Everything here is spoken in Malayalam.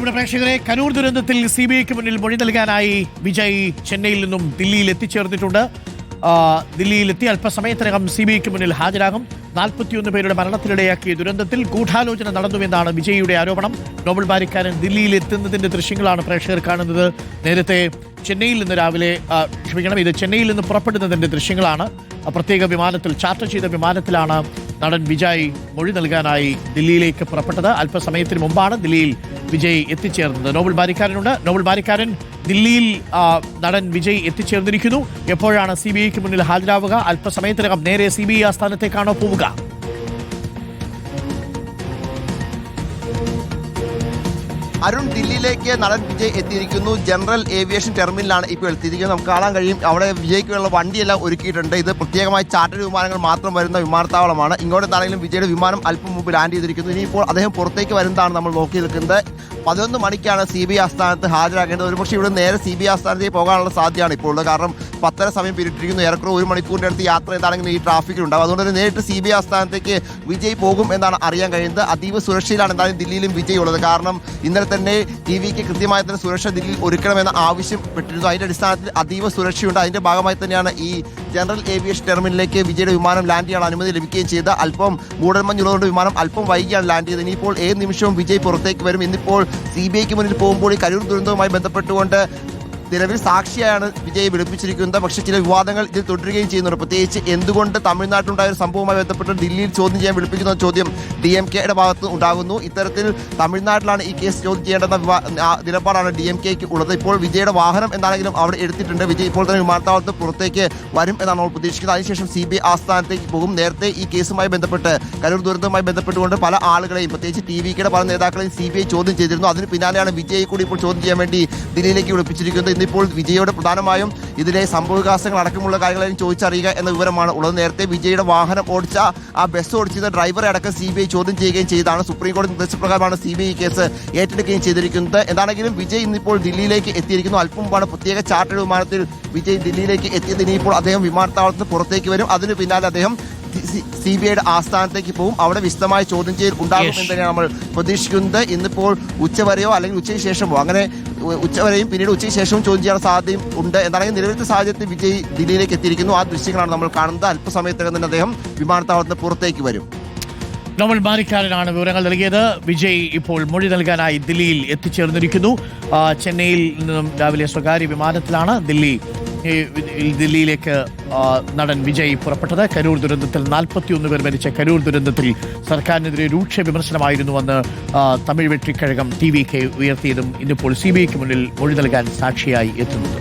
നമ്മുടെ പ്രേക്ഷകരെ, കരൂർ ദുരന്തത്തിൽ CBIക്ക് മുന്നിൽ മൊഴി നൽകാനായി വിജയ് ചെന്നൈയിൽ നിന്നും ദില്ലിയിൽ എത്തിച്ചേർന്നിട്ടുണ്ട്. ദില്ലിയിലെത്തി അല്പസമയത്തിനകം CBIക്ക് മുന്നിൽ ഹാജരാകും. 41 പേരുടെ മരണത്തിനിടയാക്കിയ ദുരന്തത്തിൽ ഗൂഢാലോചന നടന്നുവെന്നാണ് വിജയിയുടെ ആരോപണം. നോബൽ ബാരിക്കാരൻ ദില്ലിയിൽ എത്തുന്നതിന്റെ ദൃശ്യങ്ങളാണ് പ്രേക്ഷകർ കാണുന്നത്. നേരത്തെ ചെന്നൈയിൽ നിന്ന് ഇത് ചെന്നൈയിൽ നിന്ന് പുറപ്പെടുന്നതിന്റെ ദൃശ്യങ്ങളാണ്. പ്രത്യേക വിമാനത്തിൽ, ചാർട്ടർ ചെയ്ത വിമാനത്തിലാണ് നടൻ വിജയ് മൊഴി നൽകാനായി ദില്ലിയിലേക്ക് പുറപ്പെട്ടത്. അല്പസമയത്തിന് മുമ്പാണ് ദില്ലിയിൽ വിജയ് എത്തിച്ചേർന്നത്. നോബൽ ബാരിക്കാരനുണ്ട്. നോബൽ ബാരിക്കാരൻ, ദില്ലിയിൽ നടൻ വിജയ് എത്തിച്ചേർന്നിരിക്കുന്നു. എപ്പോഴാണ് CBIക്ക് മുന്നിൽ ഹാജരാവുക? അല്പസമയത്തിനകം നേരെ CBI ആസ്ഥാനത്തേക്കാണോ പോവുക? അരുൺ, ദില്ലിയിലേക്ക് നടൻ വിജയ് എത്തിയിരിക്കുന്നു. ജനറൽ ഏവിയേഷൻ ടെർമിനലാണ് ഇപ്പോൾ എത്തിയിരിക്കുന്നത്. നമുക്ക് കാണാൻ കഴിയും, അവിടെ വിജയ്ക്കുള്ള വണ്ടിയെല്ലാം ഒരുക്കിയിട്ടുണ്ട്. ഇത് പ്രത്യേകമായി ചാർട്ടേഡ് വിമാനങ്ങൾ മാത്രം വരുന്ന വിമാനത്താവളമാണ്. ഇങ്ങോട്ടാണെങ്കിലും വിജയുടെ വിമാനം അല്പം മുമ്പ് ലാൻഡ് ചെയ്തിരിക്കുന്നു. ഇനിയിപ്പോൾ അദ്ദേഹം പുറത്തേക്ക് വരുന്നതാണ് നമ്മൾ നോക്കി നിൽക്കുന്നത്. 11 മണിക്കാണ് CBI ആസ്ഥാനത്ത് ഹാജരാകേണ്ടത്. ഒരുപക്ഷെ ഇവിടെ നേരെ CBI ആസ്ഥാനത്തേക്ക് പോകാനുള്ള സാധ്യതയാണ് ഇപ്പോൾ ഉള്ളത്. കാരണം 10:30 സമയം പിരിട്ടിരിക്കുന്നു. ഏറെക്കുറെ 1 മണിക്കൂറിൻ്റെ അടുത്ത് യാത്ര എന്താണെങ്കിലും ഈ ട്രാഫിക്കിലുണ്ടാവും. അതുകൊണ്ട് തന്നെ നേരിട്ട് CBI ആസ്ഥാനത്തേക്ക് വിജയ് പോകും എന്നാണ് അറിയാൻ കഴിയുന്നത്. അതീവ സുരക്ഷയിലാണ് എന്തായാലും ദില്ലിയിലും വിജയ് ഉള്ളത്. കാരണം ഇന്നലെ തന്നെ TVക്ക് കൃത്യമായി തന്നെ സുരക്ഷ ദില്ലിയിൽ ഒരുക്കണമെന്ന് ആവശ്യപ്പെട്ടിരുന്നു. അതിൻ്റെ അടിസ്ഥാനത്തിൽ അതീവ സുരക്ഷയുണ്ട്. അതിൻ്റെ ഭാഗമായി തന്നെയാണ് ഈ ജനറൽ ഏവിയേഷൻ ടെർമിനലിലേക്ക് വിജയുടെ വിമാനം ലാൻഡ് ചെയ്യാൻ അനുമതി ലഭിക്കുകയും ചെയ്ത്. അല്പം മൂടൽമഞ്ഞുള്ളതുകൊണ്ട് വിമാനം അല്പം വൈകിയാണ് ലാൻഡ് ചെയ്തത്. ഇനിയിപ്പോൾ ഏത് നിമിഷവും വിജയ് പുറത്തേക്ക് വരും. ഇന്നിപ്പോൾ CBIക്ക് മുന്നിൽ പോകുമ്പോൾ ഈ കരൂർ ദുരന്തവുമായി ബന്ധപ്പെട്ടുകൊണ്ട് നിലവിൽ സാക്ഷിയാണ് വിജയ് വിളിപ്പിച്ചിരിക്കുന്നത്. പക്ഷേ ചില വിവാദങ്ങൾ ഇതിൽ തുടരുകയും ചെയ്യുന്നുണ്ട്. പ്രത്യേകിച്ച് എന്തുകൊണ്ട് തമിഴ്നാട്ടിലുണ്ടായ ഒരു സംഭവവുമായി ബന്ധപ്പെട്ട് ദില്ലിയിൽ ചോദ്യം ചെയ്യാൻ വിളിപ്പിക്കുന്ന ചോദ്യം DMKയുടെ ഭാഗത്ത് ഉണ്ടാകുന്നു. ഇത്തരത്തിൽ തമിഴ്നാട്ടിലാണ് ഈ കേസ് ചോദ്യം ചെയ്യേണ്ടെന്ന നിലപാടാണ് DMKയ്ക്ക് ഉള്ളത്. ഇപ്പോൾ വിജയുടെ വാഹനം എന്താണെങ്കിലും അവിടെ എടുത്തിട്ടുണ്ട്. വിജയ് ഇപ്പോൾ തന്നെ വിമാനത്താവളത്ത് പുറത്തേക്ക് വരും എന്നാണ് നമ്മൾ പ്രതീക്ഷിക്കുന്നത്. അതിനുശേഷം CBI ആസ്ഥാനത്തേക്ക് പോകും. നേരത്തെ ഈ കേസുമായി ബന്ധപ്പെട്ട്, കരൂർ ദുരന്തവുമായി ബന്ധപ്പെട്ടുകൊണ്ട് പല ആളുകളെയും, പ്രത്യേകിച്ച് TVKയുടെ പല നേതാക്കളെയും CBI ചോദ്യം ചെയ്തിരുന്നു. അതിന് പിന്നാലെയാണ് വിജയ് കൂടി ഇപ്പോൾ ചോദ്യം ചെയ്യാൻ വേണ്ടി ദില്ലിയിലേക്ക് വിളിപ്പിച്ചിരിക്കുന്നത്. ഇന്നിപ്പോൾ വിജയോട് പ്രധാനമായും ഇതിലെ സംഭവവികാസങ്ങൾ അടക്കമുള്ള കാര്യങ്ങളെയും ചോദിച്ചറിയുക എന്ന വിവരമാണ് ഉള്ളത്. നേരത്തെ വിജയുടെ വാഹനം ഓടിച്ച ആ ബസ് ഓടിച്ചിരുന്ന ഡ്രൈവറെ അടക്കം CBI ചോദ്യം ചെയ്യുകയും ചെയ്താണ്. സുപ്രീം കോടതി നിർദ്ദേശപ്രകാരമാണ് CBI കേസ് ഏറ്റെടുക്കുകയും ചെയ്തിരിക്കുന്നത്. എന്താണെങ്കിലും വിജയ് ഇന്നിപ്പോൾ ദില്ലിയിലേക്ക് എത്തിയിരിക്കുന്നു. അല്പം മുമ്പാണ് പ്രത്യേക ചാർട്ടേഡ് വിമാനത്തിൽ വിജയ് ദില്ലിയിലേക്ക് എത്തിയത്. ഇനിയിപ്പോൾ അദ്ദേഹം വിമാനത്താവളത്തിന് പുറത്തേക്ക് വരും. അതിന് പിന്നാലെ അദ്ദേഹം CBIയുടെ ആസ്ഥാനത്തേക്ക് പോകും. അവിടെ വിശദമായ ചോദ്യം ചെയ്യൽ ഉണ്ടാകും എന്ന് തന്നെയാണ് നമ്മൾ പ്രതീക്ഷിക്കുന്നത്. ഇന്നിപ്പോൾ ഉച്ചവരെയോ അല്ലെങ്കിൽ ഉച്ചയ്ക്ക് ശേഷമോ, അങ്ങനെ ഉച്ചവരെയും പിന്നീട് ഉച്ചയ്ക്ക് ശേഷവും ചോദ്യം ചെയ്യാൻ സാധ്യതയും ഉണ്ട്. എന്താണെങ്കിൽ നിലവിലത്തെ സാഹചര്യത്തിൽ വിജയ് ദില്ലിയിലേക്ക് എത്തിയിരിക്കുന്നു. ആ ദൃശ്യങ്ങളാണ് നമ്മൾ കാണുന്നത്. അല്പസമയത്തിനകം തന്നെ അദ്ദേഹം വിമാനത്താവളത്തിന് പുറത്തേക്ക് വരും. നോബൽ ബാരിക്കാരനാണ് വിവരങ്ങൾ നൽകിയത്. വിജയ് ഇപ്പോൾ മൊഴി നൽകാനായി ദില്ലിയിൽ എത്തിച്ചേർന്നിരിക്കുന്നു. ചെന്നൈയിൽ നിന്നും രാവിലെ സ്വകാര്യ വിമാനത്തിലാണ് ദില്ലിയിലേക്ക് നടൻ വിജയ് പുറപ്പെട്ടത്. കരൂർ ദുരന്തത്തിൽ 41 പേർ മരിച്ച കരൂർ ദുരന്തത്തിൽ സർക്കാരിനെതിരെ രൂക്ഷ വിമർശനമായിരുന്നുവെന്ന് തമിഴ് വെട്രിക്കഴകം TVK ഉയർത്തിയതും ഇന്നിപ്പോൾ CBIക്ക് മുന്നിൽ മൊഴി നൽകാൻ സാക്ഷിയായി എത്തുന്നത്.